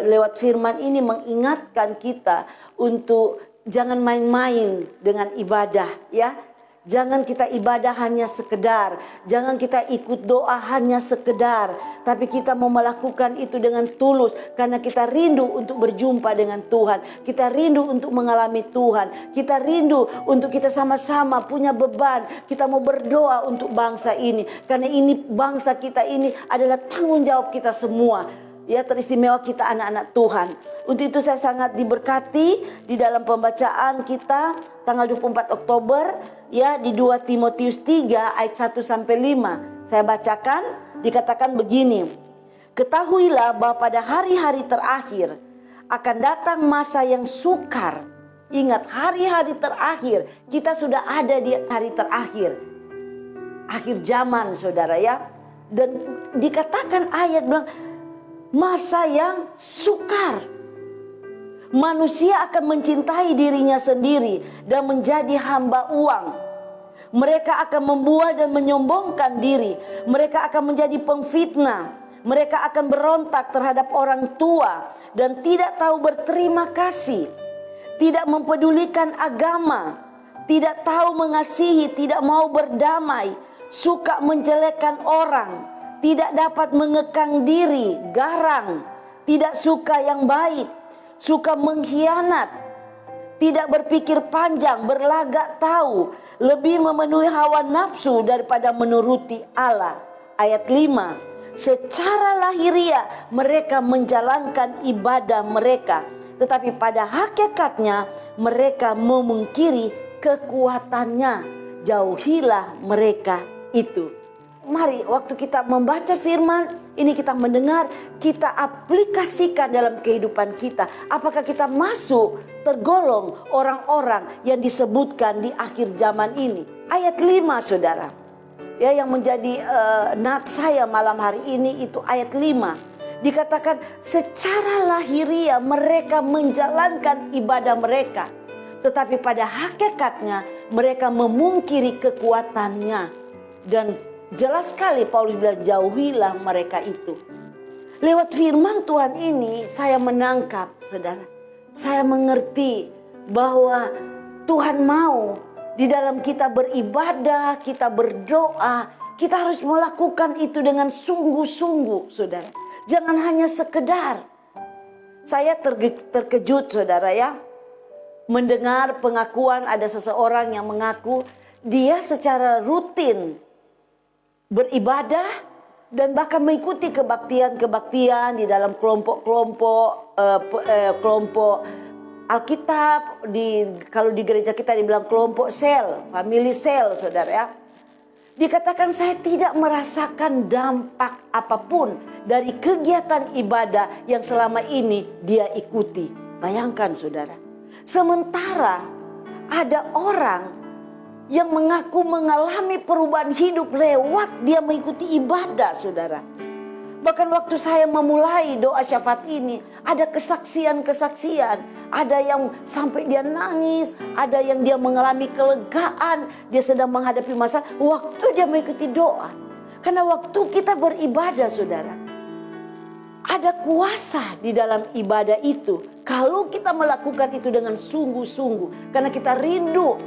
lewat firman ini mengingatkan kita untuk jangan main-main dengan ibadah, ya. Jangan kita ibadah hanya sekedar, jangan kita ikut doa hanya sekedar, tapi kita mau melakukan itu dengan tulus karena kita rindu untuk berjumpa dengan Tuhan. Kita rindu untuk mengalami Tuhan. Kita rindu untuk kita sama-sama punya beban. Kita mau berdoa untuk bangsa ini karena ini bangsa kita ini adalah tanggung jawab kita semua. Ya, teristimewa kita anak-anak Tuhan. Untuk itu saya sangat diberkati di dalam pembacaan kita tanggal 24 Oktober ya di 2 Timotius 3 ayat 1 sampai 5. Saya bacakan, dikatakan begini. Ketahuilah bahwa pada hari-hari terakhir akan datang masa yang sukar. Ingat, hari-hari terakhir, kita sudah ada di hari terakhir. Akhir zaman, saudara, ya. Dan dikatakan ayat bilang masa yang sukar. Manusia akan mencintai dirinya sendiri dan menjadi hamba uang. Mereka akan membual dan menyombongkan diri. Mereka akan menjadi pemfitnah. Mereka akan berontak terhadap orang tua dan tidak tahu berterima kasih. Tidak mempedulikan agama. Tidak tahu mengasihi, tidak mau berdamai. Suka menjelekkan orang. Tidak dapat mengekang diri, garang, tidak suka yang baik, suka mengkhianat, tidak berpikir panjang, berlagak tahu, lebih memenuhi hawa nafsu daripada menuruti Allah. Ayat 5, secara lahiriah mereka menjalankan ibadah mereka, tetapi pada hakikatnya mereka memungkiri kekuatannya. Jauhilah mereka itu. Mari waktu kita membaca firman ini, kita mendengar, kita aplikasikan dalam kehidupan kita. Apakah kita masuk tergolong orang-orang yang disebutkan di akhir zaman ini? Ayat 5, saudara. Ya, yang menjadi nat saya malam hari ini itu ayat 5. Dikatakan secara lahiriah mereka menjalankan ibadah mereka, tetapi pada hakikatnya mereka memungkiri kekuatannya. Dan jelas sekali Paulus bilang jauhilah mereka itu. Lewat firman Tuhan ini saya menangkap, saudara. Saya mengerti bahwa Tuhan mau di dalam kita beribadah, kita berdoa, kita harus melakukan itu dengan sungguh-sungguh, saudara. Jangan hanya sekedar. Saya terkejut, saudara, ya. Mendengar pengakuan ada seseorang yang mengaku dia secara rutin beribadah dan bahkan mengikuti kebaktian-kebaktian di dalam kelompok-kelompok kelompok Alkitab. Kalau di gereja kita dibilang kelompok sel, family sel, saudara, ya. Dikatakan saya tidak merasakan dampak apapun dari kegiatan ibadah yang selama ini dia ikuti. Bayangkan, saudara. Sementara ada orang yang mengaku mengalami perubahan hidup lewat dia mengikuti ibadah, saudara. Bahkan waktu saya memulai doa syafaat ini, ada kesaksian-kesaksian. Ada yang sampai dia nangis, ada yang dia mengalami kelegaan, dia sedang menghadapi masalah waktu dia mengikuti doa. Karena waktu kita beribadah, saudara, ada kuasa di dalam ibadah itu. Kalau kita melakukan itu dengan sungguh-sungguh, karena kita rindu.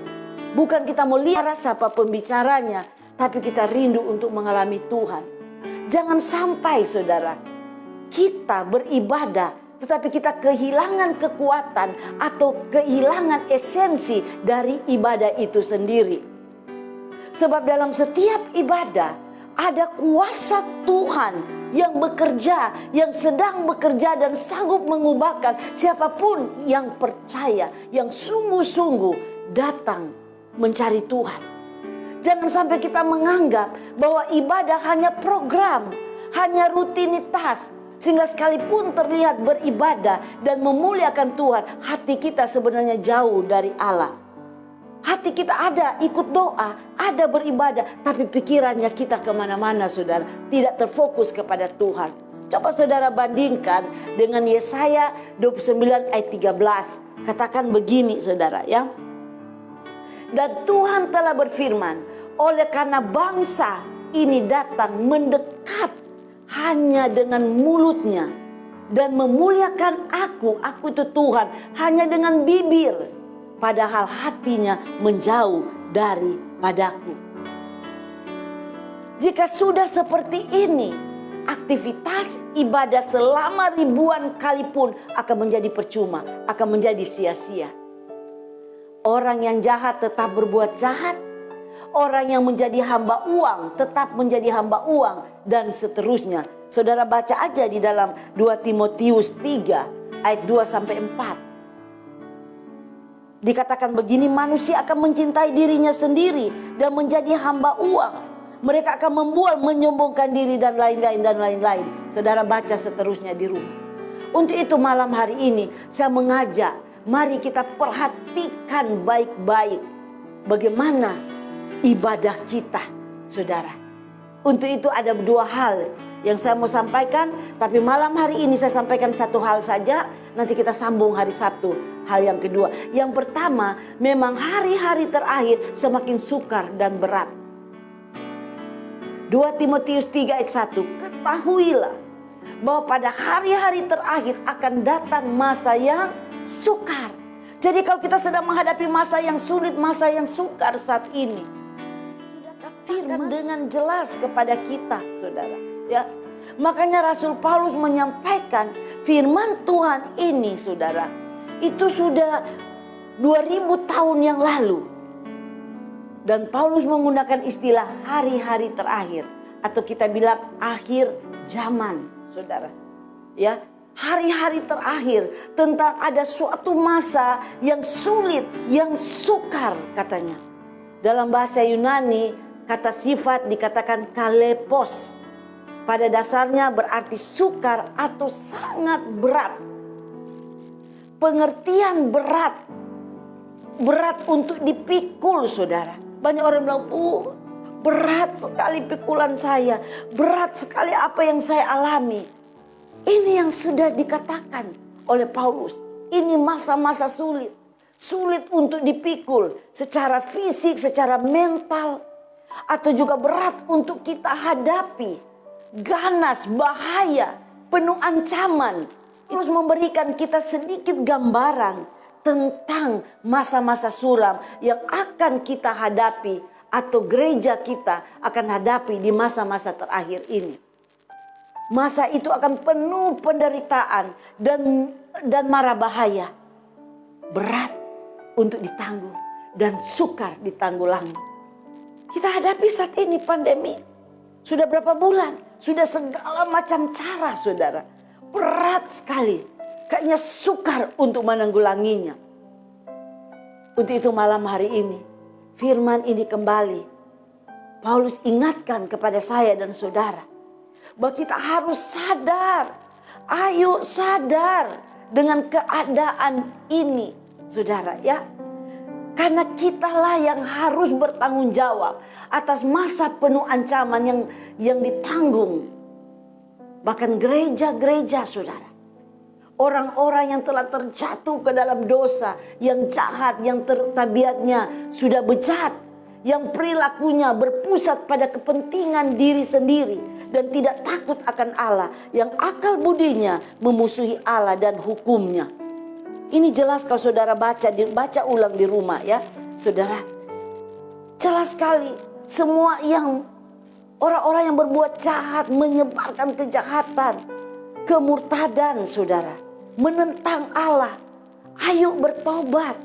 Bukan kita mau lihat siapa pembicaranya, tapi kita rindu untuk mengalami Tuhan. Jangan sampai, saudara, kita beribadah tetapi kita kehilangan kekuatan atau kehilangan esensi dari ibadah itu sendiri. Sebab dalam setiap ibadah ada kuasa Tuhan yang bekerja, yang sedang bekerja dan sanggup mengubahkan siapapun yang percaya, yang sungguh-sungguh datang mencari Tuhan. Jangan sampai kita menganggap bahwa ibadah hanya program, hanya rutinitas, sehingga sekalipun terlihat beribadah dan memuliakan Tuhan, hati kita sebenarnya jauh dari Allah. Hati kita ada ikut doa, ada beribadah, tapi pikirannya kita kemana-mana, saudara, tidak terfokus kepada Tuhan. Coba saudara bandingkan dengan Yesaya 29 ayat 13. Katakan begini, saudara, ya. Dan Tuhan telah berfirman, oleh karena bangsa ini datang mendekat hanya dengan mulutnya, dan memuliakan aku itu Tuhan, hanya dengan bibir, padahal hatinya menjauh daripadaku. Jika sudah seperti ini, aktivitas ibadah selama ribuan kali pun akan menjadi percuma, akan menjadi sia-sia. Orang yang jahat tetap berbuat jahat, orang yang menjadi hamba uang tetap menjadi hamba uang, dan seterusnya. Saudara baca aja di dalam 2 Timotius 3 ayat 2-4. Dikatakan begini, manusia akan mencintai dirinya sendiri dan menjadi hamba uang. Mereka akan membual, menyombongkan diri, dan lain-lain dan lain-lain. Saudara baca seterusnya di rumah. Untuk itu malam hari ini saya mengajak, mari kita perhatikan baik-baik bagaimana ibadah kita, saudara. Untuk itu ada 2 hal yang saya mau sampaikan, tapi malam hari ini saya sampaikan 1 hal saja. Nanti kita sambung hari Sabtu hal yang kedua. Yang pertama, memang hari-hari terakhir semakin sukar dan berat. 2 Timotius 3 ayat 1, ketahuilah bahwa pada hari-hari terakhir akan datang masa yang sukar. Jadi kalau kita sedang menghadapi masa yang sulit, masa yang sukar saat ini, sudah katakan dengan jelas kepada kita, saudara. Ya, makanya Rasul Paulus menyampaikan firman Tuhan ini, saudara. Itu sudah 2000 tahun yang lalu. Dan Paulus menggunakan istilah hari-hari terakhir, atau kita bilang akhir zaman, saudara. Ya, hari-hari terakhir, tentang ada suatu masa yang sulit, yang sukar katanya. Dalam bahasa Yunani, kata sifat dikatakan kalepos. Pada dasarnya berarti sukar atau sangat berat. Pengertian berat, berat untuk dipikul, saudara. Banyak orang bilang, berat sekali pikulan saya, berat sekali apa yang saya alami. Ini yang sudah dikatakan oleh Paulus. Ini masa-masa sulit. Sulit untuk dipikul secara fisik, secara mental. Atau juga berat untuk kita hadapi. Ganas, bahaya, penuh ancaman. Terus memberikan kita sedikit gambaran tentang masa-masa suram yang akan kita hadapi, atau gereja kita akan hadapi di masa-masa terakhir ini. Masa itu akan penuh penderitaan dan mara bahaya. Berat untuk ditanggung dan sukar ditanggulangi. Kita hadapi saat ini pandemi. Sudah berapa bulan? Sudah segala macam cara, saudara. Berat sekali. Kayaknya sukar untuk menanggulanginya. Untuk itu malam hari ini, firman ini kembali. Paulus ingatkan kepada saya dan saudara, bahwa kita harus sadar. Ayo sadar dengan keadaan ini, saudara, ya. Karena kitalah yang harus bertanggung jawab atas masa penuh ancaman yang ditanggung. Bahkan gereja-gereja, saudara. Orang-orang yang telah terjatuh ke dalam dosa, yang jahat, yang tabiatnya sudah bejat, yang perilakunya berpusat pada kepentingan diri sendiri dan tidak takut akan Allah, yang akal budinya memusuhi Allah dan hukumnya. Ini jelas kalau saudara baca ulang di rumah, ya, saudara. Jelas sekali semua yang orang-orang yang berbuat jahat, menyebarkan kejahatan, kemurtadan, saudara, menentang Allah. Ayo bertobat.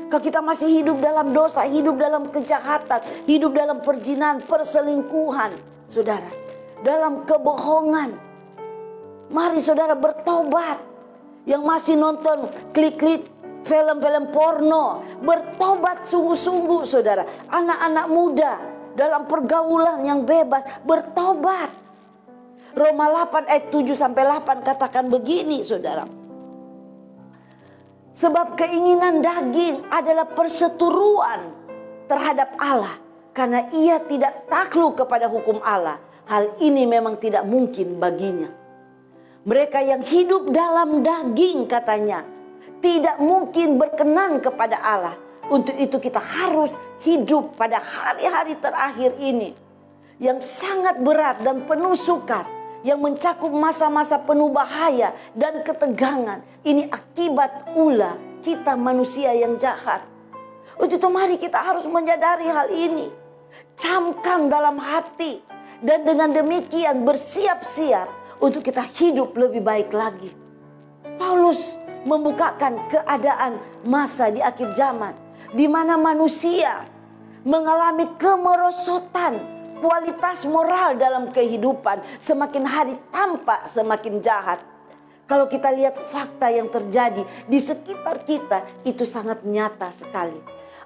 Kalau kita masih hidup dalam dosa, hidup dalam kejahatan, hidup dalam perzinahan, perselingkuhan, saudara, dalam kebohongan, mari saudara bertobat. Yang masih nonton klik-klik film-film porno, bertobat sungguh-sungguh, saudara. Anak-anak muda dalam pergaulan yang bebas, bertobat. Roma 8 ayat 7-8 katakan begini, saudara. Sebab keinginan daging adalah perseteruan terhadap Allah, karena ia tidak takluk kepada hukum Allah. Hal ini memang tidak mungkin baginya. Mereka yang hidup dalam daging, katanya, tidak mungkin berkenan kepada Allah. Untuk itu kita harus hidup pada hari-hari terakhir ini yang sangat berat dan penuh sukar. yang mencakup masa-masa penuh bahaya dan ketegangan. Ini akibat ulah kita manusia yang jahat. Untuk itu mari kita harus menyadari hal ini. Camkan dalam hati. Dan dengan demikian bersiap-siap untuk kita hidup lebih baik lagi. Paulus membukakan keadaan masa di akhir zaman. Di mana manusia mengalami kemerosotan. Kualitas moral dalam kehidupan semakin hari tampak semakin jahat. Kalau kita lihat fakta yang terjadi di sekitar kita, itu sangat nyata sekali.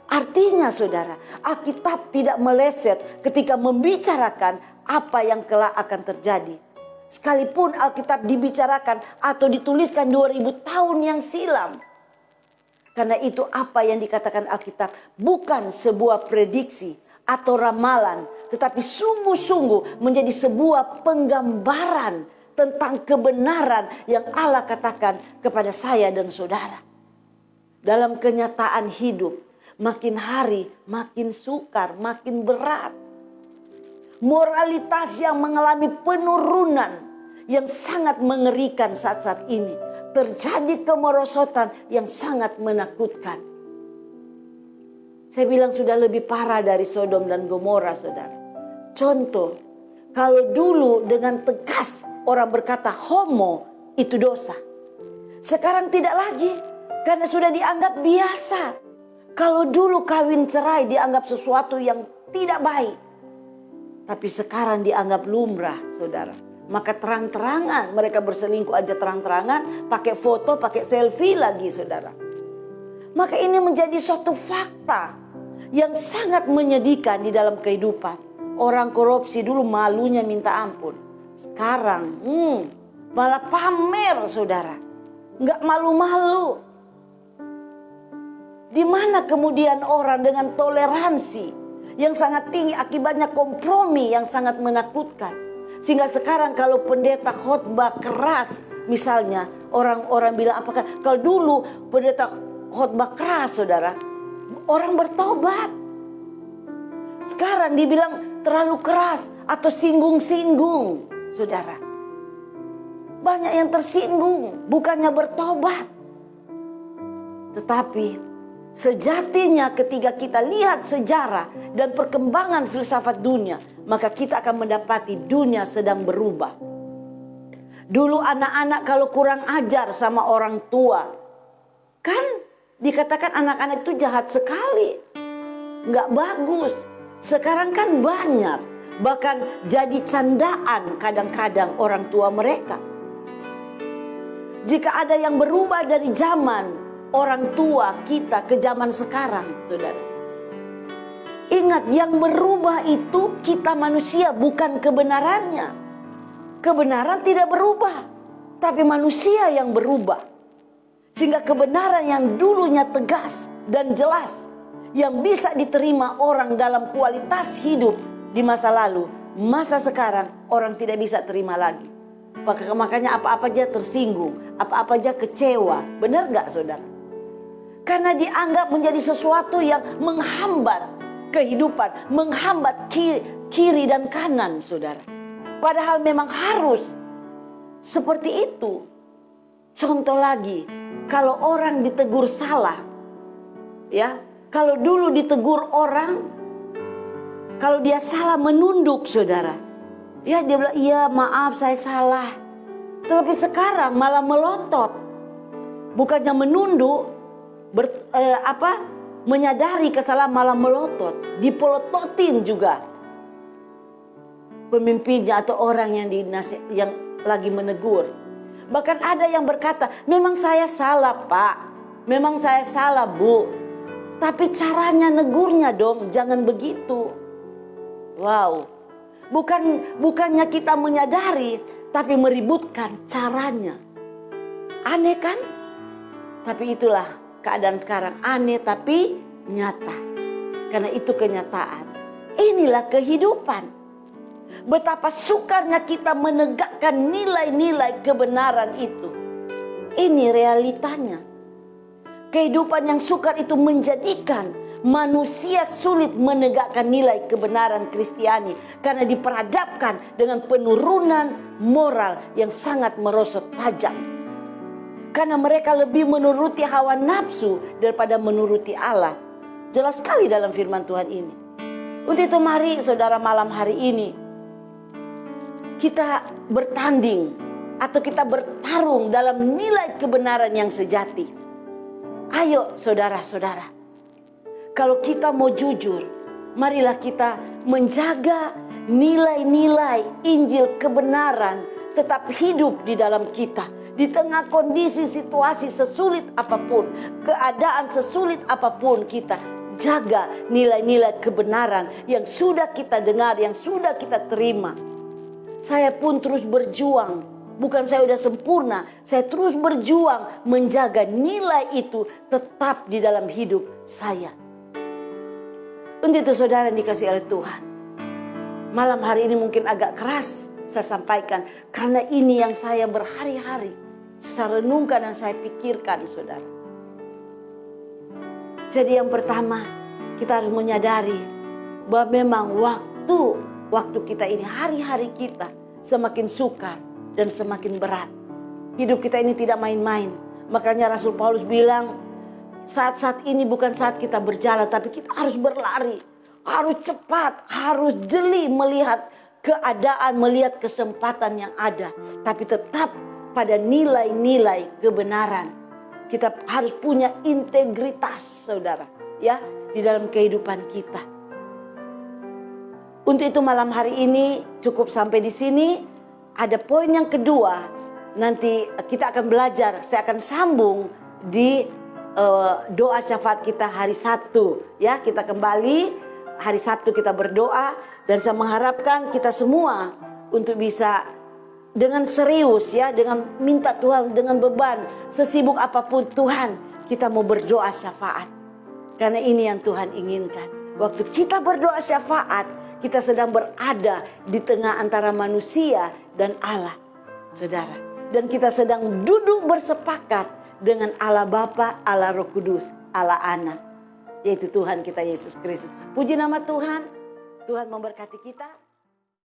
Artinya saudara, Alkitab tidak meleset ketika membicarakan apa yang kelak akan terjadi. Sekalipun Alkitab dibicarakan atau dituliskan 2000 tahun yang silam. Karena itu apa yang dikatakan Alkitab bukan sebuah prediksi atau ramalan, tetapi sungguh-sungguh menjadi sebuah penggambaran tentang kebenaran yang Allah katakan kepada saya dan saudara. Dalam kenyataan hidup, makin hari makin sukar, makin berat. Moralitas yang mengalami penurunan yang sangat mengerikan saat-saat ini. Terjadi kemerosotan yang sangat menakutkan. Saya bilang sudah lebih parah dari Sodom dan Gomora, saudara. Contoh, kalau dulu dengan tegas orang berkata homo itu dosa. Sekarang tidak lagi, karena sudah dianggap biasa. Kalau dulu kawin cerai dianggap sesuatu yang tidak baik. Tapi sekarang dianggap lumrah, saudara. Maka terang-terangan mereka berselingkuh aja terang-terangan. Pakai foto, pakai selfie lagi, saudara. Maka ini menjadi suatu fakta yang sangat menyedihkan di dalam kehidupan. Orang korupsi dulu malunya minta ampun. Sekarang malah pamer, saudara. Nggak malu-malu. Di mana kemudian orang dengan toleransi yang sangat tinggi, akibatnya kompromi yang sangat menakutkan. Sehingga sekarang kalau pendeta khotbah keras, misalnya orang-orang bilang apakah kalau dulu pendeta khotbah keras, saudara, orang bertobat. Sekarang dibilang terlalu keras atau singgung-singgung, saudara. Banyak yang tersinggung, bukannya bertobat. Tetapi sejatinya ketika kita lihat sejarah dan perkembangan filsafat dunia, maka kita akan mendapati dunia sedang berubah. Dulu anak-anak kalau kurang ajar sama orang tua, kan dikatakan anak-anak itu jahat sekali, nggak bagus. Sekarang kan banyak, bahkan jadi candaan kadang-kadang orang tua mereka. Jika ada yang berubah dari zaman orang tua kita ke zaman sekarang, saudara. Ingat, yang berubah itu kita manusia, bukan kebenarannya. Kebenaran tidak berubah, tapi manusia yang berubah. Sehingga kebenaran yang dulunya tegas dan jelas, yang bisa diterima orang dalam kualitas hidup di masa lalu, masa sekarang orang tidak bisa terima lagi. Makanya apa-apa aja tersinggung, apa-apa aja kecewa. Benar gak, saudara? Karena dianggap menjadi sesuatu yang menghambat kehidupan, menghambat kiri dan kanan, saudara. Padahal memang harus seperti itu. Contoh lagi, kalau orang ditegur salah, ya, kalau dulu ditegur orang, kalau dia salah menunduk, saudara, ya dia bilang iya maaf saya salah. Tapi sekarang malah melotot, bukannya menunduk, menyadari kesalahan malah melotot, dipelototin juga pemimpinnya atau orang yang lagi menegur. Bahkan ada yang berkata, memang saya salah pak, memang saya salah bu, tapi caranya negurnya dong, jangan begitu. Wow, bukannya kita menyadari, tapi meributkan caranya. Aneh kan? Tapi itulah keadaan sekarang, aneh tapi nyata. Karena itu kenyataan. Inilah kehidupan. Betapa sukarnya kita menegakkan nilai-nilai kebenaran itu. Ini realitanya. Kehidupan yang sukar itu menjadikan Manusia sulit menegakkan nilai kebenaran Kristiani karena diperhadapkan dengan penurunan moral yang sangat merosot tajam. Karena mereka lebih menuruti hawa nafsu daripada menuruti Allah. Jelas sekali dalam firman Tuhan ini. Untuk itu mari saudara, malam hari ini kita bertanding atau kita bertarung dalam nilai kebenaran yang sejati. Ayo saudara-saudara, kalau kita mau jujur, marilah kita menjaga nilai-nilai Injil kebenaran tetap hidup di dalam kita. Di tengah kondisi situasi sesulit apapun, keadaan sesulit apapun, kita jaga nilai-nilai kebenaran yang sudah kita dengar, yang sudah kita terima. Saya pun terus berjuang, bukan saya sudah sempurna, saya terus berjuang menjaga nilai itu tetap di dalam hidup saya. Untuk itu saudara yang dikasihi oleh Tuhan, malam hari ini mungkin agak keras saya sampaikan, karena ini yang saya berhari-hari saya renungkan dan saya pikirkan, saudara. Jadi yang pertama, kita harus menyadari bahwa memang waktu kita ini, hari-hari kita semakin sukar dan semakin berat. Hidup kita ini tidak main-main. Makanya Rasul Paulus bilang, saat-saat ini bukan saat kita berjalan, tapi kita harus berlari. Harus cepat, harus jeli melihat keadaan, melihat kesempatan yang ada. Tapi tetap pada nilai-nilai kebenaran. Kita harus punya integritas, saudara, ya, di dalam kehidupan kita. Untuk itu malam hari ini cukup sampai di sini. Ada poin yang kedua, nanti kita akan belajar, saya akan sambung di doa syafaat kita hari Sabtu, ya. Kita kembali hari Sabtu kita berdoa, dan saya mengharapkan kita semua untuk bisa dengan serius, ya, dengan minta Tuhan, dengan beban, sesibuk apapun Tuhan, kita mau berdoa syafaat. Karena ini yang Tuhan inginkan. Waktu kita berdoa syafaat, kita sedang berada di tengah antara manusia dan Allah, saudara. Dan kita sedang duduk bersepakat dengan Allah Bapa, Allah Roh Kudus, Allah Anak, yaitu Tuhan kita Yesus Kristus. Puji nama Tuhan. Tuhan memberkati kita.